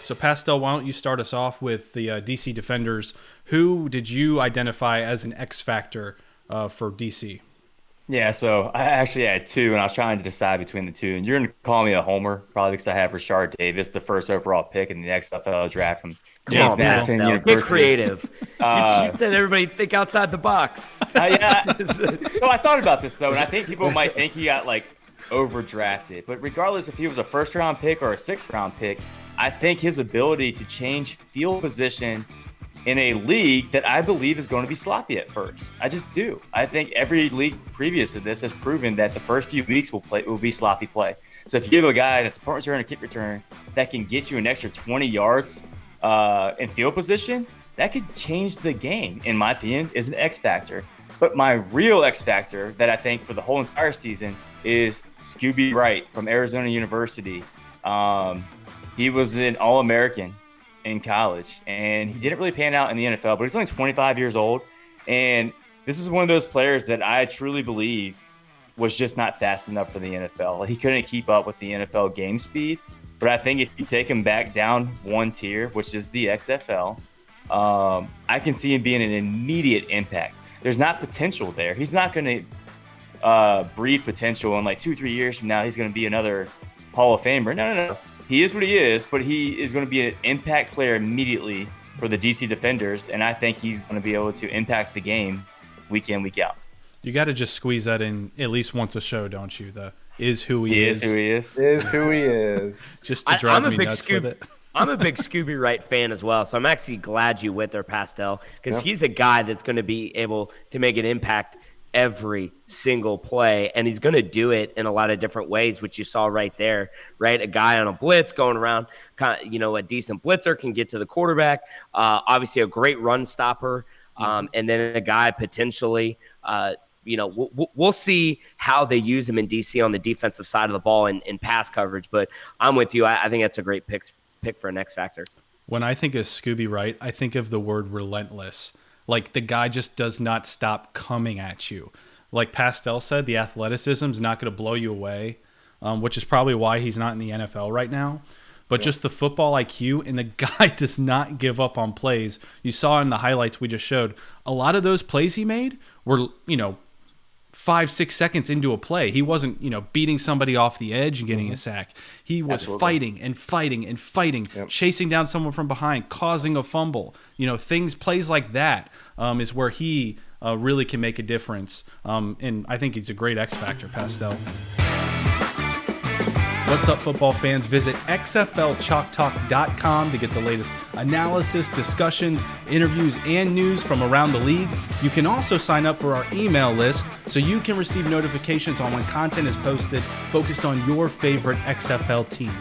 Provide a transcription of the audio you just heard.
So, Pastell, why don't you start us off with the DC Defenders? Who did you identify as an X factor for DC? Yeah, so I actually had two, and I was trying to decide between the two. And you're going to call me a homer, probably because I have Rashard Davis, the first overall pick in the XFL draft from Come James on, Madison Pastell. Get University. creative. You Uh, said everybody think outside the box. yeah. So I thought about this, though, and I think people might think he got, overdrafted. But regardless if he was a first-round pick or a sixth-round pick, I think his ability to change field position in a league that I believe is going to be sloppy at first. I just do. I think every league previous to this has proven that the first few weeks will be sloppy play. So if you have a guy that's a punt return or kick return that can get you an extra 20 yards in field position, that could change the game, in my opinion, is an X factor. But my real X factor that I think for the whole entire season is Scooby Wright from Arizona University. He was an All-American in college, and he didn't really pan out in the NFL, but he's only 25 years old. And this is one of those players that I truly believe was just not fast enough for the NFL. He couldn't keep up with the NFL game speed. But I think if you take him back down one tier, which is the XFL, I can see him being an immediate impact. There's not potential there. He's not going to breed potential in 2-3 years from now. He's going to be another Hall of Famer. No. He is what he is, but he is going to be an impact player immediately for the DC Defenders, and I think he's going to be able to impact the game week in, week out. You got to just squeeze that in at least once a show, don't you? The is who he is. Is who he is. Is who he is. Just to drive me nuts with it. I'm a big Scooby Wright fan as well, so I'm actually glad you went there, Pastell, because he's a guy that's going to be able to make an impact every single play, and he's going to do it in a lot of different ways, which you saw right there, right? A guy on a blitz going around, a decent blitzer can get to the quarterback, obviously a great run stopper, and then a guy potentially, we'll see how they use him in DC on the defensive side of the ball in pass coverage, but I'm with you. I think that's a great pick for an X factor. When I think of Scooby Wright, I think of the word relentless. Like, the guy just does not stop coming at you. Like Pastell said, the athleticism is not going to blow you away, which is probably why he's not in the NFL right now. But just the football IQ, and the guy does not give up on plays. You saw in the highlights we just showed, a lot of those plays he made were, 5-6 seconds into a play. He wasn't, beating somebody off the edge and getting a sack. He was fighting and fighting and fighting, chasing down someone from behind, causing a fumble. Plays like that is where he really can make a difference. And I think he's a great X factor, Pastell. What's up, football fans? Visit xflchalktalk.com to get the latest analysis, discussions, interviews, and news from around the league. You can also sign up for our email list so you can receive notifications on when content is posted focused on your favorite XFL team.